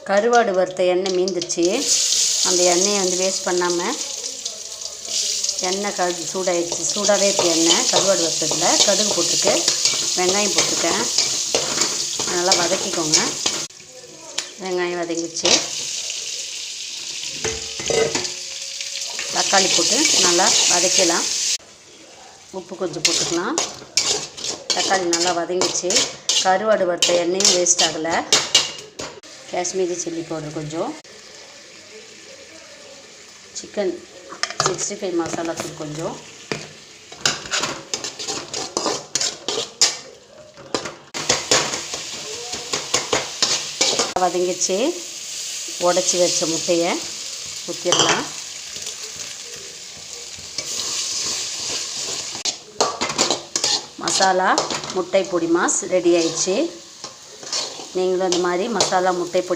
கருவாடு வறுத்த எண்ணெய் மீந்துருச்சு. அந்த எண்ணெயை வேஸ்ட் பண்ணாமல் எண்ணெய் சூடாகிடுச்சு. சூடாகவே இருக்குது எண்ணெய். கருவாடு வறுத்ததில் கடுகு போட்டிருக்கு, வெங்காயம் போட்டிருக்கேன். நல்லா வதக்கிக்கோங்க. வெங்காயம் வதங்கிடுச்சு. தக்காளி போட்டு நல்லா வதக்கலாம். உப்பு கொஞ்சம் போட்டுக்கலாம். தக்காளி நல்லா வதங்கிடுச்சு. கருவாடு வறுத்த எண்ணெயும் வேஸ்ட் ஆகலை. காஷ்மீரி சில்லி பவுடர் கொஞ்சம், சிக்கன் 65 மசாலா தூள் கொஞ்சம், வதங்கிடுச்சு. உடச்சி வச்ச முட்டையை ஊற்றிடலாம். மசாலா முட்டை பொடி மாஸ் ரெடி ஆயிடுச்சு. நீங்களும் இந்த மாதிரி மசாலா முட்டை பொடி